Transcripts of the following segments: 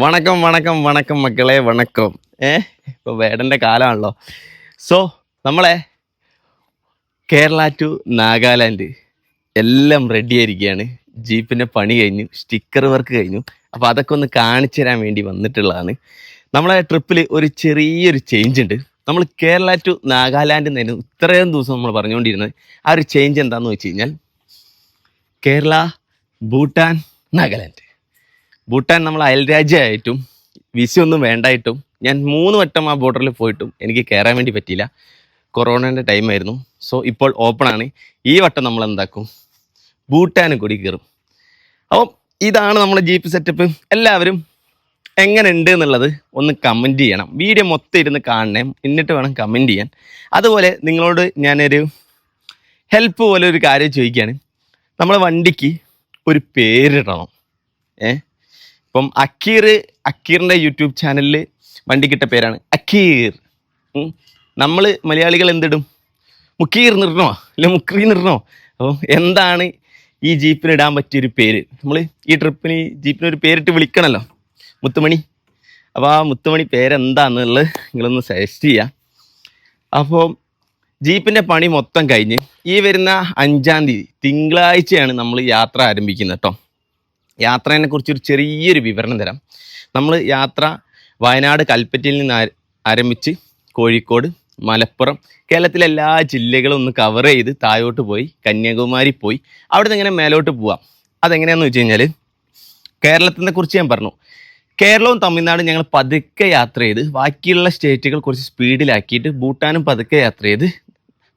വണക്കം വണക്കം വണക്കം മക്കളെ വണക്കം. ഇപ്പോൾ വേടൻ്റെ കാലമാണല്ലോ. സോ നമ്മളെ കേരള ടു നാഗാലാൻഡ് എല്ലാം റെഡി ആയിരിക്കുകയാണ്. ജീപ്പിൻ്റെ പണി കഴിഞ്ഞു, സ്റ്റിക്കർ വർക്ക് കഴിഞ്ഞു. അപ്പോൾ അതൊക്കെ ഒന്ന് കാണിച്ചു തരാൻ വേണ്ടി വന്നിട്ടുള്ളതാണ്. നമ്മളെ ട്രിപ്പിൽ ഒരു ചെറിയൊരു ചേഞ്ച് ഉണ്ട്. നമ്മൾ കേരള ടു നാഗാലാൻഡ് എന്നായിരുന്നു ഇത്രയും ദിവസം നമ്മൾ പറഞ്ഞുകൊണ്ടിരുന്നത്. ആ ഒരു ചേഞ്ച് എന്താണെന്ന് വെച്ച് കഴിഞ്ഞാൽ കേരള, ഭൂട്ടാൻ, നാഗാലാൻഡ്. ഭൂട്ടാൻ നമ്മൾ അയൽരാജ്യമായിട്ടും വിസ ഒന്നും വേണ്ടായിട്ടും ഞാൻ 3 വട്ടം ആ ബോർഡറിൽ പോയിട്ടും എനിക്ക് കയറാൻ വേണ്ടി പറ്റിയില്ല. കൊറോണേൻ്റെ ടൈമായിരുന്നു. സോ ഇപ്പോൾ ഓപ്പണാണ്. ഈ വട്ടം നമ്മൾ എന്താക്കും, ഭൂട്ടാനും കൂടി കയറും. അപ്പം ഇതാണ് നമ്മളെ ജീപ്പ് സെറ്റപ്പ്. എല്ലാവരും എങ്ങനെ ഉണ്ട് എന്നുള്ളത് ഒന്ന് കമൻറ്റ് ചെയ്യണം. വീഡിയോ മൊത്തം ഇരുന്ന് കാണണേ, എന്നിട്ട് വേണം കമൻറ്റ് ചെയ്യാൻ. അതുപോലെ നിങ്ങളോട് ഞാനൊരു ഹെൽപ്പ് പോലെ ഒരു കാര്യം ചോദിക്കുകയാണ്. നമ്മളെ വണ്ടിക്ക് ഒരു പേരിടണം. ഇപ്പം അക്കീറിൻ്റെ യൂട്യൂബ് ചാനലിൽ വണ്ടിക്കിട്ട പേരാണ് അക്കീർ. നമ്മൾ മലയാളികൾ എന്തിടും? മുക്കീർ നിറണോ അല്ലെ മുക്രീ നിറണോ? അപ്പോൾ എന്താണ് ഈ ജീപ്പിന് ഇടാൻ പറ്റിയൊരു പേര്? നമ്മൾ ഈ ട്രിപ്പിന് ഈ ജീപ്പിനൊരു പേരിട്ട് വിളിക്കണമല്ലോ, മുത്തുമണി. അപ്പോൾ ആ മുത്തുമണി പേരെന്താണെന്നുള്ളത് നിങ്ങളൊന്ന് സജസ്റ്റ് ചെയ്യുക. അപ്പോൾ ജീപ്പിൻ്റെ പണി മൊത്തം കഴിഞ്ഞ് ഈ വരുന്ന 5-ാം തീയതി തിങ്കളാഴ്ചയാണ് നമ്മൾ യാത്ര ആരംഭിക്കുന്നത് കേട്ടോ. യാത്രേനെ കുറിച്ചൊരു ചെറിയൊരു വിവരണം തരാം. നമ്മൾ യാത്ര വയനാട് കൽപ്പറ്റയിൽ നിന്ന് ആരംഭിച്ച് കോഴിക്കോട്, മലപ്പുറം, കേരളത്തിലെ എല്ലാ ജില്ലകളും ഒന്ന് കവർ ചെയ്ത് താഴോട്ട് പോയി കന്യാകുമാരി പോയി അവിടെ നിന്ന് ഇങ്ങനെ മേലോട്ട് പോവാം. അതെങ്ങനെയാണെന്ന് വെച്ച് കഴിഞ്ഞാൽ കേരളത്തിനെ കുറിച്ച് ഞാൻ പറഞ്ഞു. കേരളവും തമിഴ്നാടും ഞങ്ങൾ പതുക്കെ യാത്ര ചെയ്ത് ബാക്കിയുള്ള സ്റ്റേറ്റുകൾ കുറച്ച് സ്പീഡിലാക്കിയിട്ട് ഭൂട്ടാനും പതുക്കെ യാത്ര ചെയ്ത്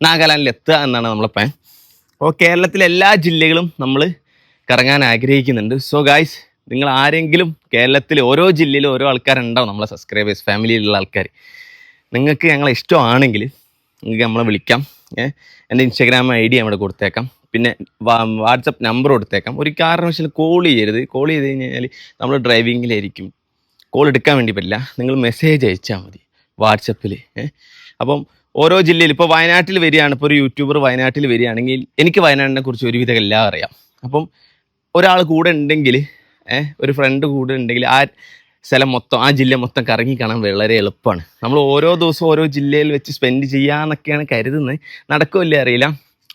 നാഗാലാൻഡിൽ എത്തുക എന്നാണ് നമ്മളെ പ്ലാൻ. അപ്പോൾ കേരളത്തിലെ എല്ലാ ജില്ലകളും നമ്മൾ കറങ്ങാൻ ആഗ്രഹിക്കുന്നുണ്ട്. സോ ഗായ്സ്, നിങ്ങൾ ആരെങ്കിലും കേരളത്തിൽ ഓരോ ജില്ലയിലും ഓരോ ആൾക്കാരുണ്ടാവും, നമ്മളെ സബ്സ്ക്രൈബേഴ്സ്, ഫാമിലിയിലുള്ള ആൾക്കാർ. നിങ്ങൾക്ക് ഞങ്ങളെ ഇഷ്ടമാണെങ്കിൽ നിങ്ങൾക്ക് നമ്മളെ വിളിക്കാം. എൻ്റെ ഇൻസ്റ്റാഗ്രാം ID അവിടെ കൊടുത്തേക്കാം. പിന്നെ വാട്സപ്പ് നമ്പർ കൊടുത്തേക്കാം. ഒരു കാരണവശാലും കോൾ ചെയ്യരുത്. കോൾ ചെയ്ത് കഴിഞ്ഞാൽ നമ്മൾ ഡ്രൈവിങ്ങിലായിരിക്കും, കോൾ എടുക്കാൻ വേണ്ടി പറ്റില്ല. നിങ്ങൾ മെസ്സേജ് അയച്ചാൽ മതി വാട്സപ്പിൽ. അപ്പം ഓരോ ജില്ലയിൽ ഇപ്പോൾ വയനാട്ടിൽ വരികയാണ്, ഇപ്പോൾ ഒരു യൂട്യൂബർ വയനാട്ടിൽ വരികയാണെങ്കിൽ എനിക്ക് വയനാടിനെ കുറിച്ച് ഒരുവിധം എല്ലാം അറിയാം. അപ്പം ഒരാൾ കൂടെ ഉണ്ടെങ്കിൽ, ഒരു ഫ്രണ്ട് കൂടെ ഉണ്ടെങ്കിൽ ആ സ്ഥലം മൊത്തം, ആ ജില്ല മൊത്തം കറങ്ങി കാണാൻ വളരെ എളുപ്പമാണ്. നമ്മൾ ഓരോ ദിവസവും ഓരോ ജില്ലയിൽ വെച്ച് സ്പെൻഡ് ചെയ്യാമെന്നൊക്കെയാണ് കരുതുന്നത്. നടക്കുമല്ലേ അറിയില്ല.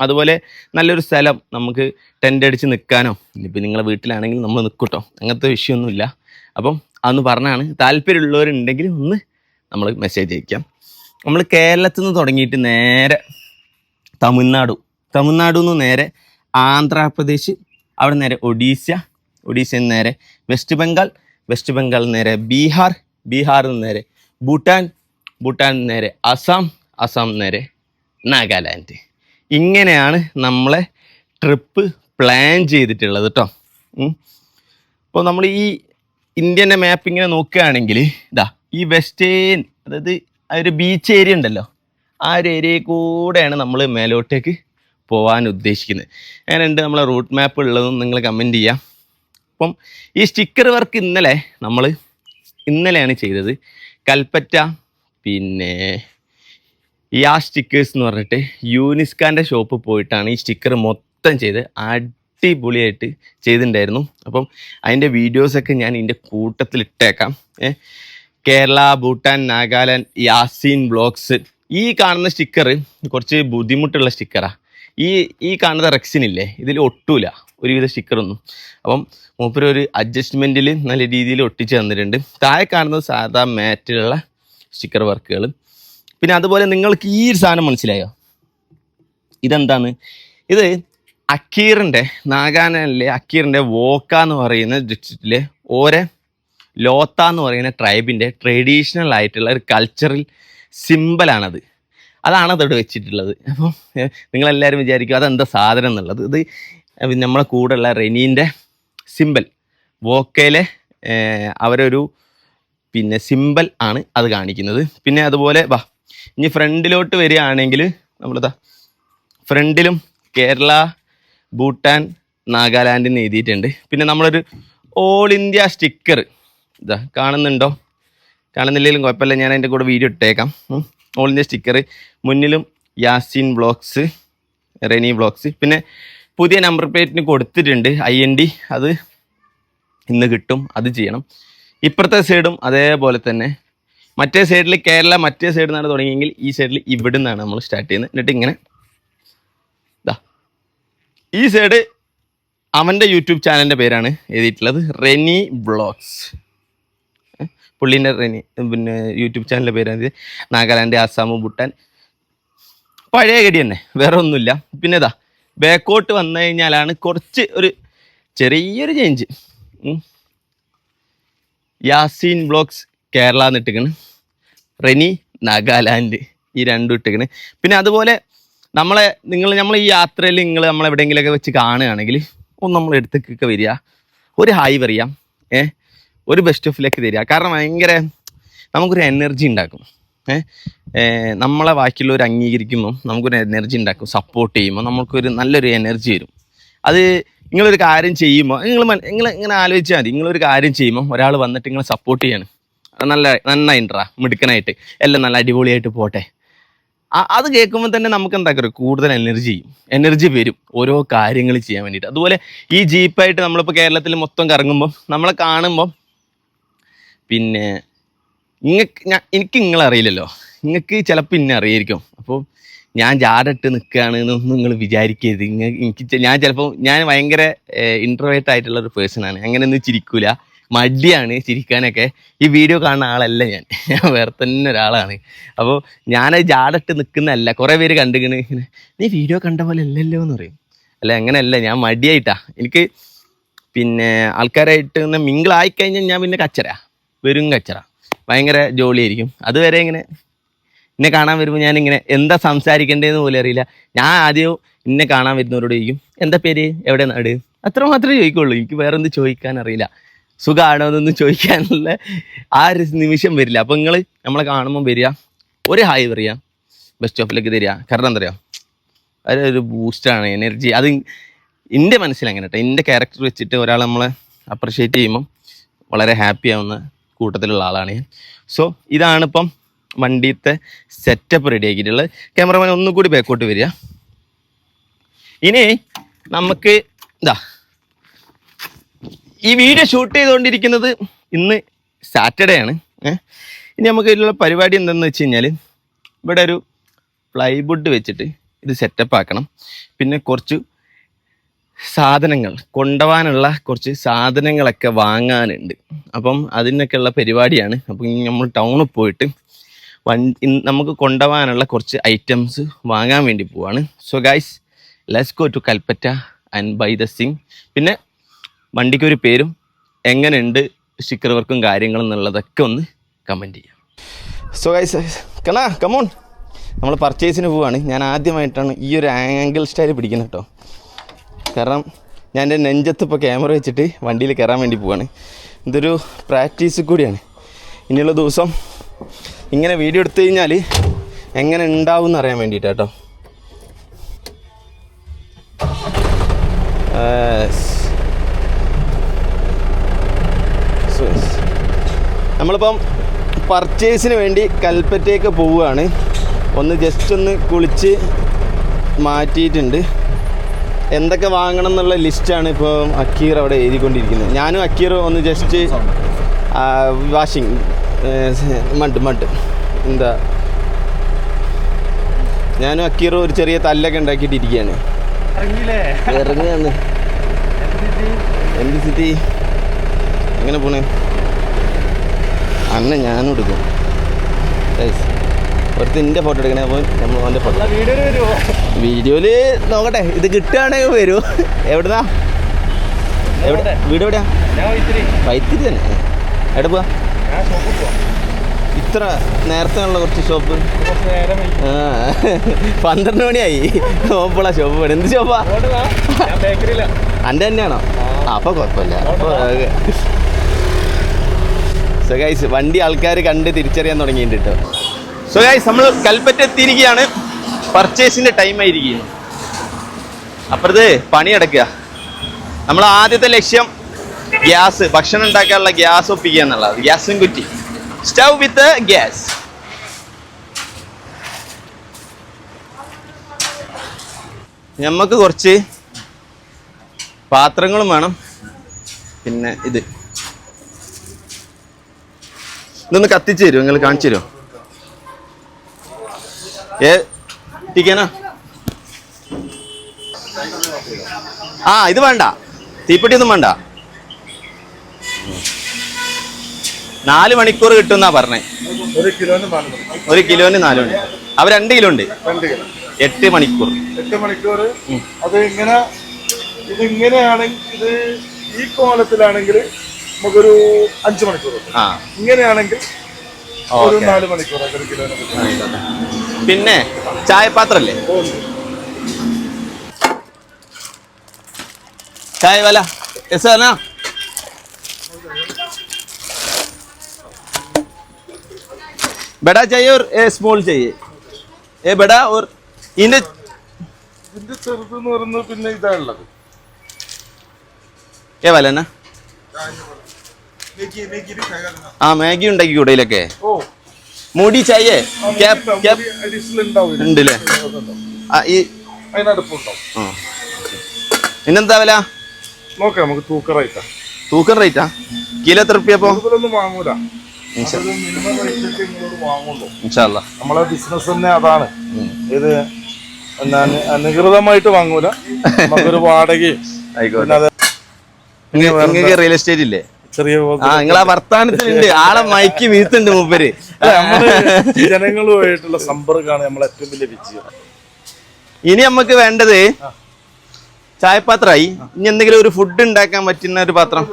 അതുപോലെ നല്ലൊരു സ്ഥലം നമുക്ക് ടെൻ്റ് അടിച്ച് നിൽക്കാനോ, ഇനിയിപ്പോൾ നിങ്ങളെ വീട്ടിലാണെങ്കിൽ നമ്മൾ നിൽക്കൂട്ടോ, അങ്ങനത്തെ വിഷയമൊന്നുമില്ല. അപ്പം അതൊന്ന് പറഞ്ഞാണ്. താല്പര്യമുള്ളവരുണ്ടെങ്കിൽ ഒന്ന് നമ്മൾ മെസ്സേജ് അയക്കാം. നമ്മൾ കേരളത്തിൽ നിന്ന് തുടങ്ങിയിട്ട് നേരെ തമിഴ്നാടു നിന്ന് നേരെ ആന്ധ്രാപ്രദേശ്, അവിടെ നേരെ ഒഡീഷയിൽ നേരെ വെസ്റ്റ് ബംഗാൾ നേരെ ബീഹാറിൽ നിന്ന് നേരെ ഭൂട്ടാൻ നേരെ അസം നേരെ നാഗാലാൻഡ്. ഇങ്ങനെയാണ് നമ്മളെ ട്രിപ്പ് പ്ലാൻ ചെയ്തിട്ടുള്ളത് കേട്ടോ. അപ്പോൾ നമ്മൾ ഈ ഇന്ത്യൻ്റെ മാപ്പ് ഇങ്ങനെ നോക്കുകയാണെങ്കിൽ ഇതാ ഈ വെസ്റ്റേൺ, അതായത് ആ ഒരു ബീച്ച് ഏരിയ ഉണ്ടല്ലോ, ആ ഒരു ഏരിയയിൽ കൂടെയാണ് നമ്മൾ മേലോട്ടേക്ക് പോകാൻ ഉദ്ദേശിക്കുന്നത്. അങ്ങനെയുണ്ട് നമ്മളെ റൂട്ട് മാപ്പ് ഉള്ളതും നിങ്ങൾ കമൻറ്റ് ചെയ്യാം. അപ്പം ഈ സ്റ്റിക്കർ വർക്ക് ഇന്നലെയാണ് ചെയ്തത്. കൽപ്പറ്റ, പിന്നെ സ്റ്റിക്കേഴ്സ് എന്ന് പറഞ്ഞിട്ട് യൂനിസ്കാൻ്റെ ഷോപ്പ് പോയിട്ടാണ് ഈ സ്റ്റിക്കർ മൊത്തം ചെയ്ത് അടിപൊളിയായിട്ട് ചെയ്തിട്ടുണ്ടായിരുന്നു. അപ്പം അതിൻ്റെ വീഡിയോസൊക്കെ ഞാൻ ഇതിൻ്റെ കൂട്ടത്തിൽ ഇട്ടേക്കാം. കേരള, ഭൂട്ടാൻ, നാഗാലാൻഡ്, യാസീൻ വ്ളോഗ്സ്. ഈ കാണുന്ന സ്റ്റിക്കർ കുറച്ച് ബുദ്ധിമുട്ടുള്ള സ്റ്റിക്കറാണ്. ഈ കാണുന്ന റെക്സിനില്ലേ, ഇതിൽ ഒട്ടൂല ഒരുവിധ സ്റ്റിക്കറൊന്നും. അപ്പം മൂപ്പര് ഒരു അഡ്ജസ്റ്റ്മെൻറ്റിൽ നല്ല രീതിയിൽ ഒട്ടിച്ച് തന്നിട്ടുണ്ട്. താഴെ കാണുന്നത് സാധാ മാറ്റിലുള്ള സ്റ്റിക്കർ വർക്കുകൾ. പിന്നെ അതുപോലെ നിങ്ങൾക്ക് ഈ ഒരു സാധനം മനസ്സിലായോ? ഇതെന്താണ്? ഇത് നാഗാലാൻഡിലെ അക്കീറിൻ്റെ വോക്ക എന്ന് പറയുന്ന ഡിസ്ട്രിക്റ്റിലെ ലോത്ത എന്ന് പറയുന്ന ട്രൈബിൻ്റെ ട്രഡീഷണൽ ആയിട്ടുള്ള ഒരു കൾച്ചറൽ സിമ്പലാണത്. അതാണ് അതോടെ വെച്ചിട്ടുള്ളത്. അപ്പം നിങ്ങളെല്ലാവരും വിചാരിക്കും അതെന്താ സാധനം എന്നുള്ളത്. ഇത് നമ്മളെ കൂടെയുള്ള റെനീൻ്റെ സിമ്പൽ, വോക്കയിലെ അവരൊരു സിമ്പൽ ആണ് അത് കാണിക്കുന്നത്. പിന്നെ അതുപോലെ ഇനി ഫ്രണ്ടിലോട്ട് വരികയാണെങ്കിൽ നമ്മളിതാ ഫ്രണ്ടിലും കേരള, ഭൂട്ടാൻ, നാഗാലാൻഡിന് എഴുതിയിട്ടുണ്ട്. പിന്നെ നമ്മളൊരു ഓൾ ഇന്ത്യ സ്റ്റിക്കർ ഇതാ കാണുന്നില്ലെങ്കിലും കുഴപ്പമില്ല, ഞാൻ അതിൻ്റെ കൂടെ വീഡിയോ ഇട്ടേക്കാം. ഓൾ ഇന്ത്യ സ്റ്റിക്കർ മുന്നിലും യാസീൻ വ്ളോഗ്സ്, റെനി വ്ളോഗ്സ്. പിന്നെ പുതിയ നമ്പർ പ്ലേറ്റിന് കൊടുത്തിട്ടുണ്ട് IND, അത് ഇന്ന് കിട്ടും, അത് ചെയ്യണം. ഇപ്പുറത്തെ സൈഡും അതേപോലെ തന്നെ. മറ്റേ സൈഡിൽ കേരള മറ്റേ സൈഡിൽ നിന്നാണ് തുടങ്ങിയെങ്കിൽ ഈ സൈഡിൽ ഇവിടെ നിന്നാണ് നമ്മൾ സ്റ്റാർട്ട് ചെയ്യുന്നത്. എന്നിട്ട് ഇങ്ങനെ ഇതാ ഈ സൈഡ് അവൻ്റെ യൂട്യൂബ് ചാനലിൻ്റെ പേരാണ് എഴുതിയിട്ടുള്ളത്, റെനി വ്ളോഗ്സ്. പുള്ളീൻ്റെ റെനി പിന്നെ യൂട്യൂബ് ചാനലിൻ്റെ പേരാണ് നാഗാലാൻഡ്, ആസാം, ഭൂട്ടാൻ. പഴയ ഗടി തന്നെ, വേറെ ഒന്നുമില്ല. പിന്നെ ഇതാ ബാക്കോട്ട് വന്നു കഴിഞ്ഞാലാണ് കുറച്ച് ഒരു ചെറിയൊരു ചേഞ്ച്. യാസീൻ വ്ളോഗ്സ് കേരള എന്നിട്ടിക്കണ്, റെനി നാഗാലാൻഡ്, ഈ രണ്ടും ഇട്ടിക്കണ്. പിന്നെ അതുപോലെ നമ്മൾ ഈ യാത്രയിൽ നിങ്ങൾ നമ്മളെവിടെയെങ്കിലുമൊക്കെ വെച്ച് കാണുകയാണെങ്കിൽ ഒന്ന് നമ്മൾ എടുത്തേക്കൊക്കെ വരിക, ഒരു ഹായ് പറയാം, ഒരു ബെസ്റ്റ് ഓഫിലേക്ക് തരിക. കാരണം ഭയങ്കര നമുക്കൊരു എനർജി ഉണ്ടാക്കും. നമ്മളെ ബാക്കിയുള്ളവർ അംഗീകരിക്കുമ്പം നമുക്കൊരു എനർജി ഉണ്ടാക്കും. സപ്പോർട്ട് ചെയ്യുമ്പോൾ നമുക്കൊരു നല്ലൊരു എനർജി വരും. അത് നിങ്ങളൊരു കാര്യം ചെയ്യുമ്പോൾ നിങ്ങൾ ഇങ്ങനെ ആലോചിച്ചാൽ മതി. നിങ്ങളൊരു കാര്യം ചെയ്യുമ്പോൾ ഒരാൾ വന്നിട്ട് നിങ്ങളെ സപ്പോർട്ട് ചെയ്യാണ്, നന്നായിട്ടാ മിടുക്കനായിട്ട് എല്ലാം നല്ല അടിപൊളിയായിട്ട് പോട്ടെ. അത് കേൾക്കുമ്പോൾ തന്നെ നമുക്ക് എന്താക്കും, കൂടുതൽ എനർജി വരും ഓരോ കാര്യങ്ങൾ ചെയ്യാൻ വേണ്ടിയിട്ട്. അതുപോലെ ഈ ജീപ്പായിട്ട് നമ്മളിപ്പോൾ കേരളത്തിൽ മൊത്തം കറങ്ങുമ്പോൾ നമ്മളെ കാണുമ്പോൾ പിന്നെ എനിക്ക് നിങ്ങളറിയില്ലല്ലോ, നിങ്ങൾക്ക് ചിലപ്പോൾ ഇന്നെ അറിയായിരിക്കും. അപ്പോൾ ഞാൻ ജാടട്ട് നിൽക്കുകയാണ് എന്നൊന്നും നിങ്ങൾ വിചാരിക്കരുത്. ഞാൻ ചിലപ്പോൾ ഭയങ്കര ഇൻട്രോവേർട്ട് ആയിട്ടുള്ള ഒരു പേഴ്സണാണ്. അങ്ങനെയൊന്നും ചിരിക്കൂല, മടിയാണ് ചിരിക്കാനൊക്കെ. ഈ വീഡിയോ കാണുന്ന ആളല്ല ഞാൻ വേറെ തന്നെ ഒരാളാണ്. അപ്പോൾ ഞാനത് ജാടട്ട് നിൽക്കുന്നതല്ല. കുറേ പേര് കണ്ടിങ്ങനെ നീ വീഡിയോ കണ്ട പോലെ അല്ലല്ലോ എന്ന് പറയും. അല്ല അങ്ങനെയല്ല, ഞാൻ മടിയായിട്ടാ. എനിക്ക് പിന്നെ ആൾക്കാരായിട്ട് മിങ്കിളായിക്കഴിഞ്ഞാൽ ഞാൻ പിന്നെ വെറും കച്ചറ, ഭയങ്കര ജോലിയായിരിക്കും. അതുവരെ ഇങ്ങനെ എന്നെ കാണാൻ വരുമ്പോൾ ഞാനിങ്ങനെ എന്താ സംസാരിക്കേണ്ടതെന്ന് പോലും അറിയില്ല. ഞാൻ ആദ്യം എന്നെ കാണാൻ വരുന്നവരോട് ചോദിക്കും എന്താ പേര്, എവിടെ നാട്, അത്ര മാത്രമേ ചോദിക്കുള്ളൂ. എനിക്ക് വേറെ എന്ത് ചോദിക്കാൻ അറിയില്ല. സുഖമാണോ എന്നൊന്നും ചോദിക്കാനുള്ള ആ ഒരു നിമിഷം വരില്ല. അപ്പോൾ നിങ്ങൾ നമ്മളെ കാണുമ്പോൾ വരിക, ഒരു ഹായ് പറയുക, ബസ് സ്റ്റോപ്പിലേക്ക് തരിക. കാരണം എന്താ പറയുക, അതൊരു ബൂസ്റ്റാണ്, എനർജി. അത് എൻ്റെ മനസ്സിലങ്ങനെ കേട്ടോ. എൻ്റെ ക്യാരക്ടർ വെച്ചിട്ട് ഒരാൾ നമ്മളെ അപ്രിഷ്യേറ്റ് ചെയ്യുമ്പം വളരെ ഹാപ്പി ആവുന്ന കൂട്ടത്തിലുള്ള ആളാണ് ഞാൻ. സോ ഇതാണിപ്പം വണ്ടിയത്തെ സെറ്റപ്പ് റെഡി ആക്കിയിട്ടുള്ളത്. ക്യാമറമാൻ ഒന്നും കൂടി ബാക്കോട്ട് വരിക. ഇനി നമുക്ക് ഈ വീഡിയോ ഷൂട്ട് ചെയ്തുകൊണ്ടിരിക്കുന്നത് ഇന്ന് സാറ്റർഡേ ആണ്. ഇനി നമുക്ക് ഇതിലുള്ള പരിപാടി എന്താണെന്ന് വെച്ച് കഴിഞ്ഞാൽ ഇവിടെ ഒരു പ്ലൈവുഡ് വെച്ചിട്ട് ഇത് സെറ്റപ്പ് ആക്കണം. പിന്നെ കുറച്ച് സാധനങ്ങൾ കൊണ്ടുപോകാനുള്ള കുറച്ച് സാധനങ്ങളൊക്കെ വാങ്ങാനുണ്ട്. അപ്പം അതിനൊക്കെയുള്ള പരിപാടിയാണ്. അപ്പം നമ്മൾ ടൗണിൽ പോയിട്ട് നമുക്ക് കൊണ്ടുപോകാനുള്ള കുറച്ച് ഐറ്റംസ് വാങ്ങാൻ വേണ്ടി പോവാണ്. So guys, let's go to Kalpetta and buy the സിങ്. പിന്നെ വണ്ടിക്കൊരു പേരും എങ്ങനെയുണ്ട് സ്റ്റിക്കർ വർക്കും കാര്യങ്ങളും എന്നുള്ളതൊക്കെ ഒന്ന് കമൻറ്റ് ചെയ്യാം. സോ ഗൈസ് കമോൺ, നമ്മൾ പർച്ചേസിന് പോവാണ്. ഞാൻ ആദ്യമായിട്ടാണ് ഈ ഒരു ആംഗിൾ സ്റ്റൈൽ പിടിക്കുന്നത് കേട്ടോ. കാരണം ഞാൻ എൻ്റെ നെഞ്ചത്ത് ഇപ്പോൾ ക്യാമറ വെച്ചിട്ട് വണ്ടിയിൽ കയറാൻ വേണ്ടി പോവാണ്. ഇതൊരു പ്രാക്ടീസ് കൂടിയാണ്. ഇനിയുള്ള ദിവസം ഇങ്ങനെ വീഡിയോ എടുത്തു കഴിഞ്ഞാൽ എങ്ങനെ ഉണ്ടാവും എന്ന് അറിയാൻ വേണ്ടിയിട്ടാണ് കേട്ടോ. നമ്മളിപ്പം പർച്ചേസിന് വേണ്ടി കൽപ്പറ്റയ്ക്ക് പോവുകയാണ്. ജസ്റ്റ് ഒന്ന് കുളിച്ച് മാറ്റിയിട്ടുണ്ട്. എന്തൊക്കെ വാങ്ങണം എന്നുള്ള ലിസ്റ്റാണ് ഇപ്പോൾ അക്കീർ അവിടെ എഴുതിക്കൊണ്ടിരിക്കുന്നത്. ഞാനും അക്കീർ ഒന്ന് ജസ്റ്റ് വാഷിങ് മഡ് എന്താ ഞാനും അക്കീർ ഒരു ചെറിയ തല്ലൊക്കെ ഉണ്ടാക്കിയിട്ടിരിക്കുകയാണ്. ഇറങ്ങുകയാണ്. എന്ത് സിറ്റി എങ്ങനെ പോണേ അന്ന ഞാനും എടുക്കും. ഒരുത്തിൻ്റെ ഫോട്ടോ എടുക്കണേ. അപ്പോൾ നമ്മൾ അവൻ്റെ ഫോട്ടോ വീഡിയോയിൽ നോക്കട്ടെ, ഇത് കിട്ടുകയാണെങ്കിൽ വരൂ. എവിടുന്നാ വീട് എവിടെയാ? വൈത്തിരി തന്നെ. എവിടെ പോവാ? ഇത്ര നേരത്തെ ഉള്ള കുറച്ച് ഷോപ്പ് 12 മണിയായി. ഷോപ്പുള്ള ഷോപ്പ്. എന്ത് ഷോപ്പാ? എൻ്റെ തന്നെയാണോ? അപ്പോൾ കുഴപ്പമില്ല. അപ്പോൾ സോ ഗൈസ്, വണ്ടി ആൾക്കാർ കണ്ട് തിരിച്ചറിയാൻ തുടങ്ങിയിട്ടുണ്ട് കേട്ടോ. സോ ഗൈസ്, നമ്മൾ കൽപ്പറ്റ എത്തിയിരിക്കുകയാണ്. പർച്ചേസിൻ്റെ ടൈം ആയിരിക്കുകയാണ്. അപ്പുറത്ത് പണി നടക്കുക. നമ്മൾ ആദ്യത്തെ ലക്ഷ്യം ഗ്യാസ്, ഭക്ഷണം ഉണ്ടാക്കാനുള്ള ഗ്യാസ് ഒപ്പിക്കുക എന്നുള്ളത്. ഗ്യാസും കുറ്റി, സ്റ്റൗ വിത്ത് ഗ്യാസ്. നമുക്ക് കുറച്ച് പാത്രങ്ങളും വേണം. പിന്നെ ഇത് ഇതൊന്ന് കത്തിച്ച് തരുമോ, നിങ്ങൾ കാണിച്ചു തരുമോ? ടീക്കേനാ? ആ ഇത് വേണ്ട, തീപ്പെട്ടി ഒന്നും വേണ്ട. 4 മണിക്കൂർ കിട്ടുമെന്നാ പറഞ്ഞേ. 1 കിലോന് 4 മണി. അവ 2 കിലോ ഉണ്ട്. 8 മണിക്കൂർ. 8 മണിക്കൂർ. അത് ഇങ്ങനെ ഇതിങ്ങനെയാണെങ്കിൽ ഇത് ഈ കോലത്തിലാണെങ്കിൽ നമുക്കൊരു 5 മണിക്കൂർ. ഇങ്ങനെയാണെങ്കിൽ ഒരു 4 മണിക്കൂർ. 1 കിലോന്. പിന്നെ ചായപാത്രല്ലേ? चाय वाला ऐसा ना, बड़ा चाहिए और स्मॉल चाहिए. ये बड़ा और ഇതിന്റെ ചെറുതെന്ന് പറയുന്നത് പിന്നെ ഇതാ ഉള്ളത്. ഏ വലന ആ മാഗി ഉണ്ടാക്കി കൂടയിലൊക്കെ. മൂടി ചായേ ഉണ്ടല്ലേ? അതിനടുപ്പുണ്ടാവും. പിന്നെന്താ വില നോക്കാം നമുക്ക്. തൂക്കം റേറ്റാ. തൂക്കം റേറ്റാ? കിലോ എത്ര റുപ്യ? ഒന്നും വാങ്ങൂല. നമ്മളെ ബിസിനസ് തന്നെ അതാണ്. ഇത് അനധികൃതമായിട്ട് വാങ്ങൂല. നമുക്കൊരു വാടകയും. നിങ്ങൾക്ക് റിയൽ എസ്റ്റേറ്റ് ഇല്ലേ? ചെറിയ നിങ്ങളാ വർത്താനത്തിലുണ്ട്. ആളെ മയക്കി വീഴ്ത്തുണ്ട് മൂപ്പര്. ജനങ്ങളുമായിട്ടുള്ള സമ്പർക്കമാണ് നമ്മളെ ഏറ്റവും വലിയ വിജയം. ഇനി നമുക്ക് വേണ്ടത് ചായപാത്രമായി. ഇനി എന്തെങ്കിലും ഒരു ഫുഡ് ഉണ്ടാക്കാൻ പറ്റുന്ന ഒരു പാത്രം.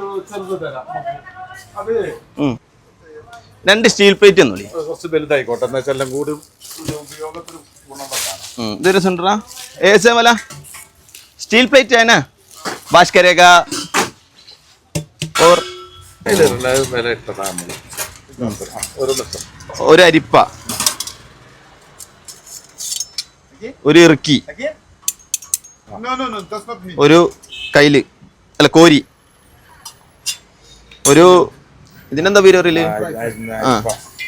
2 സ്റ്റീൽ പ്ലേറ്റ് ഒന്നുമില്ല. കുറച്ച് വലുതായിക്കോട്ടെ. इधर सुन रहा ऐसे वाला स्टील प्लेट है ना, वाश करेगा और ഒരു അരിപ്പ, ഒരു ഇറുക്കി, ഒരു കയ്യില് അല്ല കോരി, ഒരു ഇതിനെന്താ പേര് പറയല്? ആ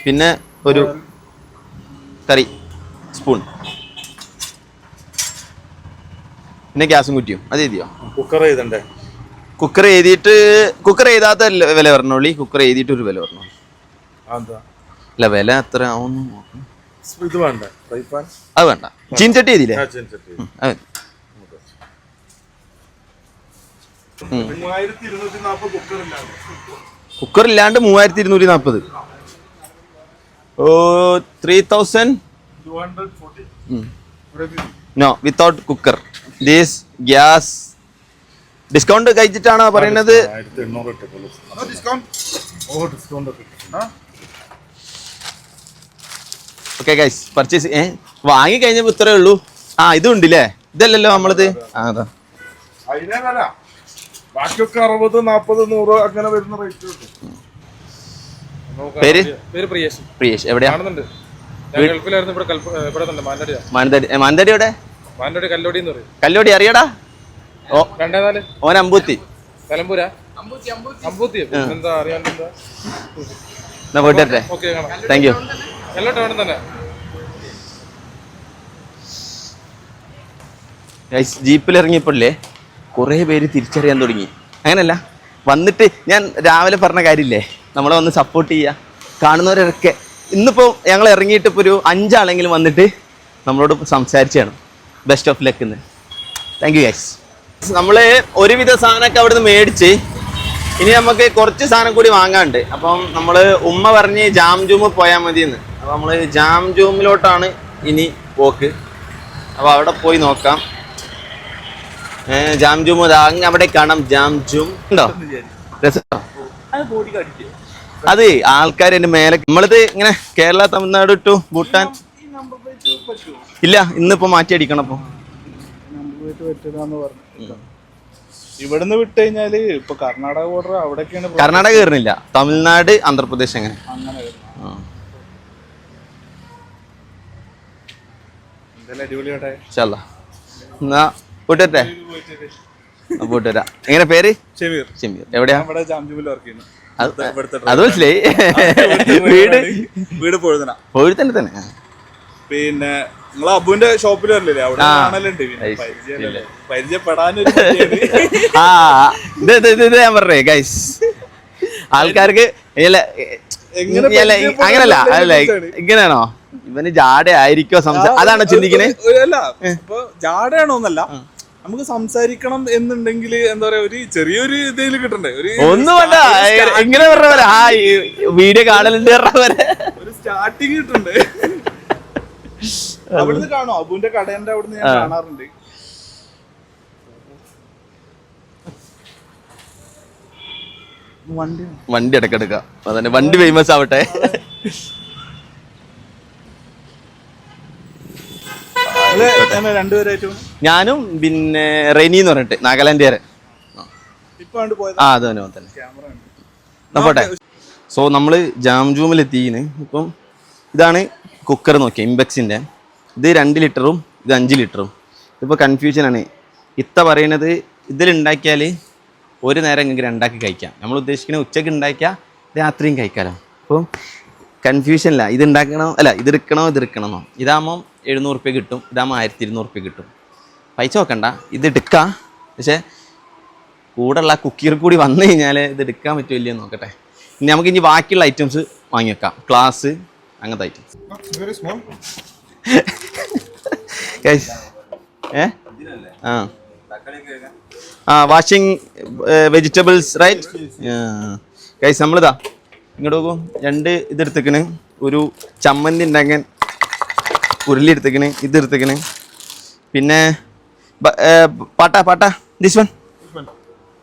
പിന്നെ ഒരു കറി സ്പൂൺ, പിന്നെ ഗ്യാസും കുറ്റിയും. അത് എഴുതിയോ? കുക്കർ എഴുതണ്ടേ? കുക്കർ എഴുതിയിട്ട്, കുക്കർ എഴുതാത്ത വില പറഞ്ഞോളി. കുക്കർ എഴുതിയിട്ട് ഒരു വില പറഞ്ഞോളി. അല്ല വില എത്ര ആവുന്നു? ഇത് വേണ്ട, അത് വേണ്ട. ചീൻചട്ടി എഴുതിയില്ലേ? കുക്കർ ഇല്ലാണ്ട് 3240. Oh 3240. No without cooker. This gas discount കഴിച്ചിട്ടാണോ പറയുന്നത്? ഓക്കെ ഗൈസ്, പർച്ചേസ് വാങ്ങി കഴിഞ്ഞപ്പോ ഇത്രേ ഉള്ളൂ. ആ ഇതും ഉണ്ടല്ലേ? ഇതല്ലല്ലോ നമ്മളത്. അതാ ബാക്കിയൊക്കെ 60, 40, 100 അങ്ങനെ വരുന്ന റേറ്റ്. പേര്? പ്രിയേഷ്. പ്രിയേഷ് എവിടെയാ? മാനന്തവാടി എവിടെ? കല്ലോടി അറിയടാ? ഓൻ അമ്പൂത്തി. എന്നാ പോയിട്ട് വരട്ടെ. Thank you. ജീപ്പിൽ ഇറങ്ങിയപ്പോഴേ കുറേ പേര് തിരിച്ചറിയാൻ തുടങ്ങി. അങ്ങനല്ല, വന്നിട്ട് ഞാൻ രാവിലെ പറഞ്ഞ കാര്യമില്ലേ, നമ്മളെ വന്ന് സപ്പോർട്ട് ചെയ്യുക, കാണുന്നവരൊക്കെ. ഇന്നിപ്പോൾ ഞങ്ങൾ ഇറങ്ങിയിട്ട് ഇപ്പോൾ ഒരു 5 ആളെങ്കിലും വന്നിട്ട് നമ്മളോട് സംസാരിച്ചാണ്. ബെസ്റ്റ് ഓഫ് ലക്ക് എന്ന്. Thank you guys. നമ്മൾ ഒരുവിധ സാധനമൊക്കെ അവിടെ നിന്ന് മേടിച്ച് ഇനി നമുക്ക് കുറച്ച് സാധനം കൂടി വാങ്ങാനുണ്ട്. അപ്പം നമ്മൾ ഉമ്മ പറഞ്ഞ് ജാം ജൂമ് പോയാൽ മതിയെന്ന്. അപ്പോൾ നമ്മൾ ജാം ജൂമിലോട്ടാണ് ഇനി പോക്ക്. അപ്പോൾ അവിടെ പോയി നോക്കാം. ജാം ജൂം അങ്ങ് അവിടെ കാണാം. ജാം ജൂം ഉണ്ടോ? അത് ആൾക്കാർ എൻ്റെ മേലെ. നമ്മളിത് ഇങ്ങനെ കേരള, തമിഴ്നാട് ടു ഭൂട്ടാൻ ഇല്ല. ഇന്നിപ്പോ മാറ്റി അടിക്കണം. അപ്പൊ ഇവിടുന്ന് വിട്ട് കഴിഞ്ഞാല് ഇപ്പൊ കർണാടക ബോർഡർ അവിടെയൊക്കെയാണ്. കർണാടക കയറുന്നില്ല. തമിഴ്നാട്, ആന്ധ്രാപ്രദേശ് അങ്ങനെ. എന്നാ പോട്ടെ, പോട്ട് വരാം. എങ്ങനെ പേര്? ഷമീർ. എവിടെയാ? അത് മനസ്സിലായി. വീട് പോഴുതന്നെ തന്നെ. പിന്നെ നിങ്ങൾ അബുവിന്റെ ഷോപ്പിൽ വരില്ലേ? അവിടെ കാണലുണ്ട്. പരിചയപ്പെടാനൊരു ഞാൻ പറഞ്ഞേ ഗൈസ്, ആൾക്കാർക്ക് അല്ല അങ്ങനല്ല അല്ല ഇങ്ങനെയാണോ ഇവന് ജാട ആയിരിക്കോ അതാണോ ചിന്തിക്കണേ? അല്ല ഇപ്പൊ ജാടയാണോന്നല്ല, നമുക്ക് സംസാരിക്കണം എന്നുണ്ടെങ്കിൽ എന്താ പറയാ ഒരു ചെറിയൊരു ഇതിൽ കിട്ടണ്ടേ, ഒന്നും വേണ്ട. ഇങ്ങനെ പറഞ്ഞ ആ വീഡിയോ കാണലുണ്ട് ഒരു സ്റ്റാർട്ടിങ് കിട്ടണ്ടേ. അവിടുന്ന് കാണോ, അബുവിന്റെ കടേന്റെ അവിടുന്ന് ഞാൻ കാണാറുണ്ട്. വണ്ടി ഇടക്കെടുക്കാം, അതന്നെ വണ്ടി ഫേമസ് ആവട്ടെ. രണ്ടുപേരായിട്ടും ഞാനും പിന്നെ റെനി എന്ന് പറഞ്ഞിട്ട് നാഗാലാൻഡുകാരെ. ആ അത് തന്നെ പോട്ടെ. സോ നമ്മള് ജാംജൂമിൽ എത്തിയിന്. ഇപ്പം ഇതാണ് കുക്കർ നോക്കിയ ഇംബെക്സിന്റെ. ഇത് 2 ലിറ്ററും ഇത് 5 ലിറ്ററും. ഇതിപ്പോൾ കൺഫ്യൂഷനാണ്. ഇത്ത പറയണത് ഇതിലുണ്ടാക്കിയാൽ ഒരു നേരം ഇങ്ങനെ ഉണ്ടാക്കി കഴിക്കാം. നമ്മൾ ഉദ്ദേശിക്കുന്നത് ഉച്ചയ്ക്ക് ഉണ്ടാക്കിയാൽ രാത്രിയും കഴിക്കാമല്ലോ. അപ്പം കൺഫ്യൂഷനില്ല, ഇത് ഉണ്ടാക്കണോ അല്ല ഇതെടുക്കണോ ഇതെടുക്കണമെന്നോ. ഇതാകുമ്പം 700 റുപ്യ കിട്ടും, ഇതാകുമ്പോൾ 1200 റുപ്യ കിട്ടും. പൈസ നോക്കണ്ട, ഇത് എടുക്കാം. പക്ഷേ കൂടെയുള്ള കുക്കിയർ കൂടി വന്നു കഴിഞ്ഞാൽ ഇത് എടുക്കാൻ പറ്റുമല്ലോ നോക്കട്ടെ. ഇനി നമുക്ക് ഇനി ബാക്കിയുള്ള ഐറ്റംസ് വാങ്ങി വെക്കാം, ഗ്ലാസ് അങ്ങനത്തെ items. Washing vegetables right guys. നമ്മളിതാ ഇങ്ങോട്ട് നോക്കും, 2 ഇതെടുത്തേക്കണ്, ഒരു ചമ്മന്തി ഉണ്ടാക്കാൻ ഉരുളി എടുത്തേക്കണ്, ഇതെടുത്തേക്കണ്. പിന്നെ പാട്ട this one.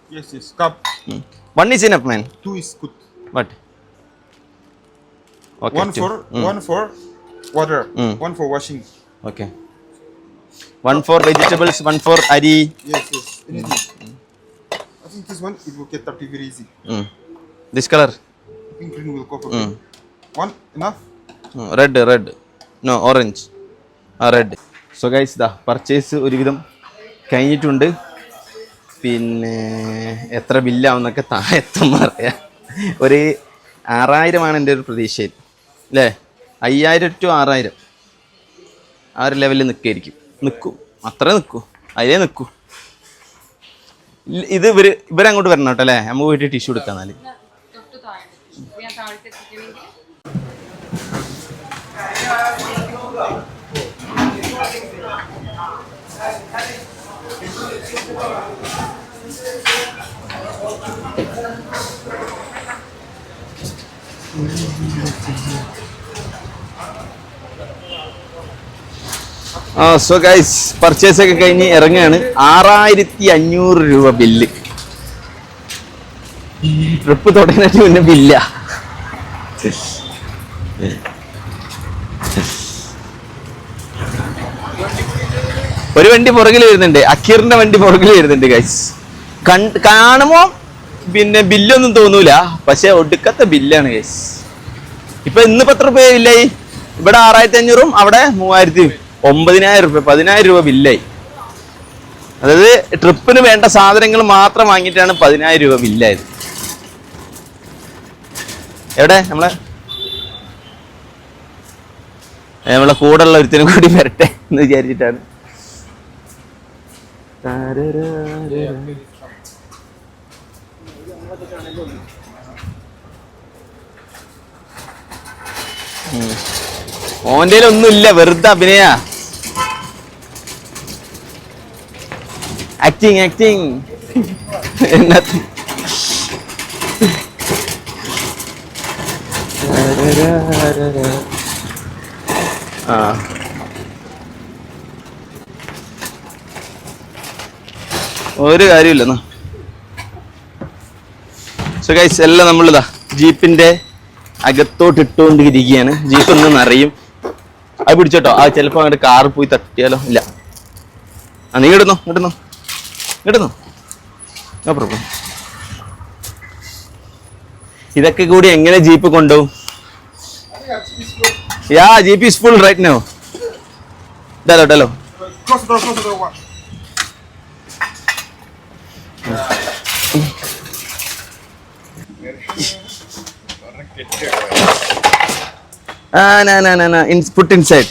Yes, cup. One is enough, man. 2 is good. What? Okay. One for water. One for washing. Okay. 1 for vegetables, 1 for ari. Yes. I think this one it will get dirty very easy. This color? Pink green will cover. One enough? Red. No, orange. Red. So guys, the purchase ഒരുവിധം കഴിഞ്ഞിട്ടുണ്ട്. പിന്നെ എത്ര ബില്ലാവുന്നൊക്കെ താഴെത്തും പറയാം. ഒരു 6000 എൻ്റെ ഒരു പ്രതീക്ഷയിൽ അല്ലേ. 5000 to 6000 ആ ഒരു ലെവലിൽ നിൽക്കും. അത്ര നിൽക്കൂ, അതിലേ നിൽക്കൂ. ഇത് ഇവരങ്ങോട്ട് വരണം കേട്ടോ അല്ലേ. നമുക്ക് പോയിട്ട് ടിഷ്യൂ എടുക്കാം. എന്നാൽ സോ ഗൈസ് പർച്ചേസ് ഒക്കെ കഴിഞ്ഞ് ഇറങ്ങുകയാണ്. 6500 രൂപ ബില്ല്. ട്രിപ്പ് തുടങ്ങിയിട്ട് പിന്നെ ബില്ല. ഒരു വണ്ടി പുറകിൽ വരുന്നുണ്ട്, അക്കീറിന്റെ വണ്ടി പുറകിൽ വരുന്നുണ്ട് ഗൈസ്. കാണുമ്പോ പിന്നെ ബില്ലൊന്നും തോന്നൂല, പക്ഷെ ഒടുക്കത്തെ ബില്ലാണ് ഗൈസ്. ഇപ്പൊ ഇന്നിപ്പോ എത്ര രൂപ ബില്ലായി? ഇവിടെ 6500 അവിടെ 3000, 9000 രൂപ, 10000 രൂപ ബില്ലായി. അതായത് ട്രിപ്പിന് വേണ്ട സാധനങ്ങൾ മാത്രം വാങ്ങിയിട്ടാണ് 10000 രൂപ ബില്ലായത്. എവിടെ നമ്മളെ കൂടെയുള്ള ഒരുത്തിനും കൂടി വരട്ടെ എന്ന് വിചാരിച്ചിട്ടാണ്. ഓൻ്റെ ഒന്നുമില്ല, വെറുതെ അഭിനയ. ആക്ടിങ് എന്നത്ത് ഒരു കാര്യമില്ലെന്നാ. സോ ഗൈസ് എല്ലാം നമ്മളിതാ ജീപ്പിന്റെ അകത്തോട്ട് ഇട്ടുകൊണ്ടിരിക്കുകയാണ്. ജീപ്പ് ഒന്ന് നിറയും. അത് പിടിച്ചോട്ടോ, ആ ചിലപ്പോ അങ്ങോട്ട് കാറ് പോയി തട്ടിയാലോ. ഇല്ല, നീ ഇടുന്നോ നോ പ്രോബ്ലം. ഇതൊക്കെ കൂടി എങ്ങനെ ജീപ്പ് കൊണ്ടുപോകും? Ya jeep is full right now. ഡലോ put inside.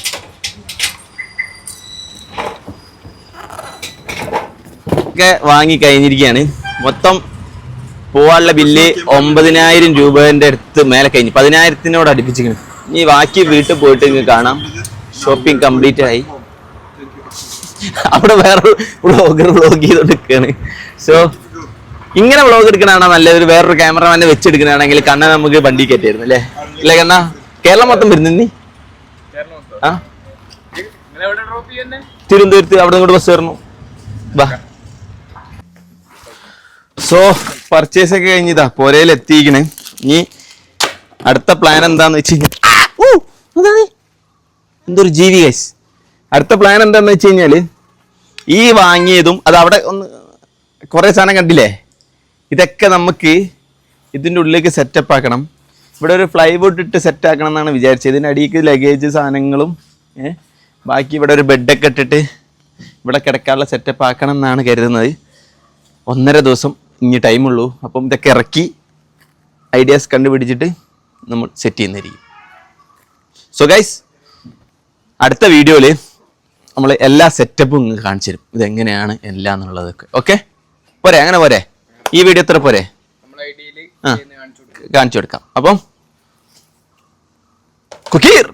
ഒക്കെ വാങ്ങി കഴിഞ്ഞിരിക്കുകയാണ്. മൊത്തം പോവാനുള്ള ബില്ല് 9,000 രൂപേന്റെ അടുത്ത് മേലെ കഴിഞ്ഞു. 10,000 അടുപ്പിച്ചിരിക്കുന്നു. ഇനി ബാക്കി വീട്ടിൽ പോയിട്ട് നിങ്ങൾക്ക് കാണാം. ഷോപ്പിംഗ് കംപ്ലീറ്റ് ആയി. അവിടെ വേറൊരു വ്ളോഗർ വ്ളോഗ് ചെയ്തോണ്ടിരിക്കുകയാണ്. സോ ഇങ്ങനെ വ്ളോഗ് എടുക്കണാണോ നല്ലൊരു വേറൊരു ക്യാമറമാനെ വെച്ചെടുക്കണാണെങ്കിൽ കണ്ണ നമുക്ക് വണ്ടി കയറ്റായിരുന്നു അല്ലേ? അല്ലേ കണ്ണാ? കേരളം മൊത്തം വരുന്നു നീ? ആ തിരുവനന്തപുരത്ത് അവിടെ ഇങ്ങോട്ട് ബസ് കയറുന്നു. ബാ. സോ പർച്ചേസ് ഒക്കെ കഴിഞ്ഞതാ പോരയിൽ എത്തിക്കണ്. ഇനി അടുത്ത പ്ലാൻ എന്താന്ന് വെച്ച് കഴിഞ്ഞാൽ എന്തൊരു ജീവി ഗൈസ്. അടുത്ത പ്ലാൻ എന്താന്ന് വെച്ച് കഴിഞ്ഞാല് ഈ വാങ്ങിയതും അത് അവിടെ ഒന്ന് കുറെ സാധനം കണ്ടില്ലേ, ഇതൊക്കെ നമുക്ക് ഇതിൻ്റെ ഉള്ളിലേക്ക് സെറ്റപ്പ് ആക്കണം. ഇവിടെ ഒരു ഫ്ലൈവുഡ് ഇട്ട് സെറ്റ് ആക്കണം എന്നാണ് വിചാരിച്ചത്. ഇതിൻ്റെ അടിയിലേക്ക് ലഗേജ് സാധനങ്ങളും ബാക്കി ഇവിടെ ഒരു ബെഡൊക്കെ ഇട്ടിട്ട് ഇവിടെ കിടക്കാനുള്ള സെറ്റപ്പ് ആക്കണം എന്നാണ് കരുതുന്നത്. 1.5 ദിവസം ഇനി ടൈമുള്ളൂ. അപ്പം ഇതൊക്കെ ഇറക്കി ഐഡിയാസ് കണ്ടുപിടിച്ചിട്ട് നമ്മൾ സെറ്റ് ചെയ്യുന്നതായിരിക്കും. സോ ഗൈസ്, അടുത്ത വീഡിയോയിൽ നമ്മൾ എല്ലാ സെറ്റപ്പും ഇങ്ങ് കാണിച്ചു തരും, ഇതെങ്ങനെയാണ് എല്ലാം എന്നുള്ളതൊക്കെ. ഓക്കെ പോരെ? അങ്ങനെ പോരെ? ഈ വീഡിയോ എത്ര പോരെ? കാണിച്ചു കൊടുക്കാം. അപ്പം കുക്കീർ